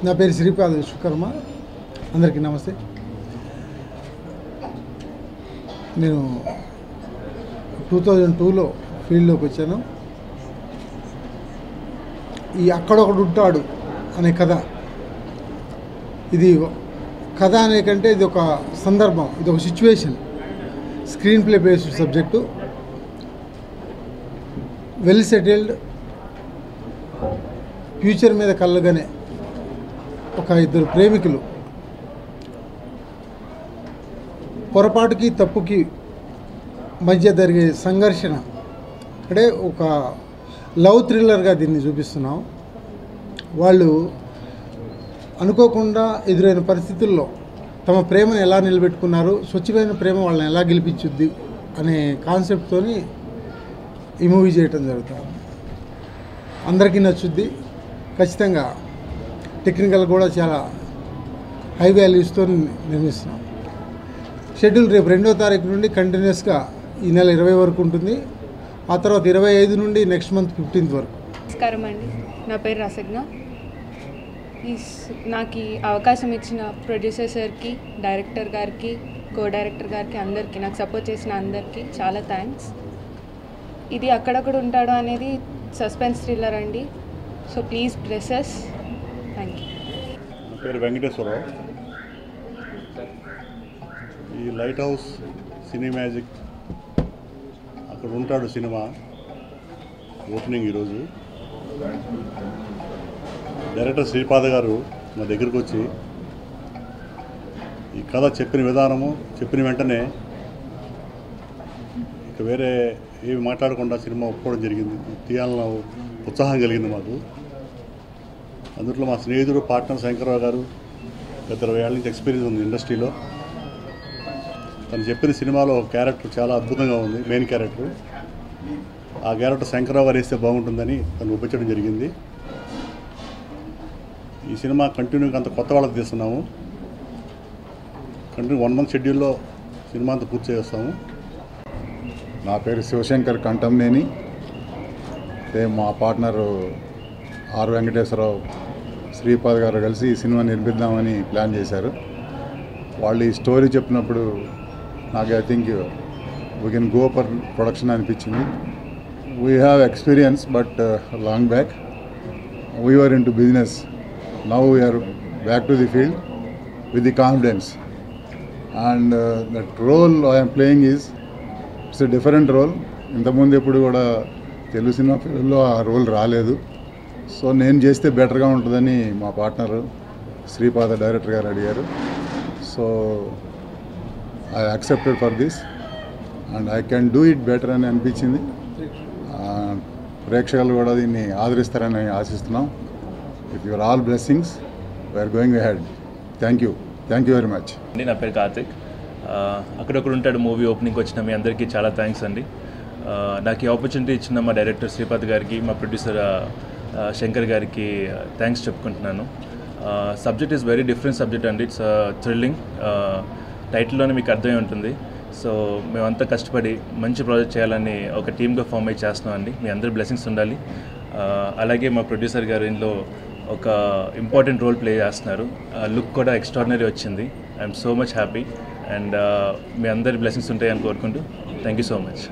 నా పేరు శ్రీపాద విశ్వకర్మ. అందరికీ నమస్తే. నేను 2002లో ఫీల్డ్లోకి వచ్చాను. ఈ అక్కడొకడు ఉంటాడు అనే కథ, ఇది కథ అనే కంటే ఇది ఒక సందర్భం, ఇది ఒక situation. Screen play based subject, well settled, future మీద కళ్ళగానే ఒక ఇద్దరు ప్రేమికులు పొరపాటుకి తప్పుకి మధ్య జరిగే సంఘర్షణ, అంటే ఒక లవ్ థ్రిల్లర్గా దీన్ని చూపిస్తున్నాం. వాళ్ళు అనుకోకుండా ఎదురైన పరిస్థితుల్లో తమ ప్రేమను ఎలా నిలబెట్టుకున్నారు, స్వచ్ఛమైన ప్రేమ వాళ్ళని ఎలా గెలిపించుద్ది అనే కాన్సెప్ట్తోని ఈ మూవీ చేయటం జరుగుతుంది. అందరికీ నచ్చుద్ది ఖచ్చితంగా. టెక్నికల్ కూడా చాలా హై వాల్యూస్తో నిర్మిస్తున్నాం. షెడ్యూల్ రేపు 2వ తారీఖు నుండి కంటిన్యూస్గా ఈ నెల 20 వరకు ఉంటుంది. ఆ తర్వాత 25 నుండి నెక్స్ట్ మంత్ 15th వరకు. నమస్కారం అండి, నా పేరు రసజ్ఞ. నాకు ఈ అవకాశం ఇచ్చిన ప్రొడ్యూసర్ సార్కి, డైరెక్టర్ గారికి, కో డైరెక్టర్ గారికి, అందరికీ, నాకు సపోర్ట్ చేసిన అందరికీ చాలా థ్యాంక్స్. ఇది అక్కడక్కడ ఉంటాడు అనేది సస్పెన్స్ థ్రిల్లర్ అండి. So please bless. Thank you. నా పేరు వెంకటేశ్వరరావు. ఈ లైట్ హౌస్ సినీ మ్యాజిక్ అక్కడ ఉంటాడు సినిమా ఓపెనింగ్ ఈరోజు. డైరెక్టర్ శ్రీపాద గారు మా దగ్గరికి వచ్చి ఈ కథ చెప్పిన విధానము, చెప్పిన వెంటనే ఇక వేరే ఏమి మాట్లాడకుండా సినిమా ఒప్పుకోవడం జరిగింది. తీయాలన్న ఉత్సాహం కలిగింది మాకు. అందులో మా స్నేహితుడు పార్ట్నర్ శంకర్రావు గారు గత 20 ఏళ్ళ నుంచి ఎక్స్పీరియన్స్ ఉంది ఇండస్ట్రీలో. తను చెప్పిన సినిమాలో క్యారెక్టర్ చాలా అద్భుతంగా ఉంది. మెయిన్ క్యారెక్టర్, ఆ క్యారెక్టర్ శంకర్రావు గారు వేస్తే బాగుంటుందని తను ఒప్పించడం జరిగింది. ఈ సినిమా కంటిన్యూగా అంత కొత్త వాళ్ళకి తీస్తున్నాము. కంటిన్యూ 1 month షెడ్యూల్లో సినిమా అంతా పూర్తి చేస్తాము. నా పేరు శివశంకర్ కంటంనేని. మా పార్ట్నరు ఆర్ వెంకటేశ్వరరావు, శ్రీపాద్ గారు కలిసి ఈ సినిమా నిర్మిద్దామని ప్లాన్ చేశారు. వాళ్ళు ఈ స్టోరీ చెప్పినప్పుడు నాకు I think we can go for production అనిపించింది. We have experience but long back we were into business. Now we are back to the field with the confidence. And that role I'm playing is it's a different role. ఇంతకుముందు ఎప్పుడు కూడా Telugu cinema ఫీల్డ్లో ఆ role రాలేదు. So నేను చేస్తే బెటర్గా ఉంటుందని మా పార్ట్నర్ శ్రీపాద డైరెక్టర్ గారు అడిగారు. So I accepted for this and I can do it better అని అనిపించింది. ప్రేక్షకులు కూడా దీన్ని ఆదరిస్తారని ఆశిస్తున్నాం. With your all blessings we are going ahead. Thank you very much. నా పేరు కార్తిక్. అక్కడొక్కడ ఉంటాడు మూవీ ఓపెనింగ్కి వచ్చిన మీ అందరికీ చాలా థ్యాంక్స్ అండి. నాకు ఈ ఆపర్చునిటీ ఇచ్చిన మా డైరెక్టర్ శ్రీపాద్ గారికి, మా ప్రొడ్యూసర్ శంకర్ గారికి థ్యాంక్స్ చెప్పుకుంటున్నాను. Subject is very different subject అండి. It's thrilling. టైటిల్లోనే మీకు అర్థమై ఉంటుంది. సో మేమంతా కష్టపడి మంచి ప్రాజెక్ట్ చేయాలని ఒక టీమ్గా ఫామ్ అయ్యి చేస్తున్నాం అండి. మీ అందరి బ్లెస్సింగ్స్ ఉండాలి. అలాగే మా ప్రొడ్యూసర్ గారు ఇందులో ఒక ఇంపార్టెంట్ రోల్ ప్లే చేస్తున్నారు. లుక్ కూడా ఎక్స్ట్రాడినరీ వచ్చింది. I'm so much happy and మీ అందరి బ్లెస్సింగ్స్ ఉంటాయని కోరుకుంటూ థ్యాంక్ యూ సో మచ్.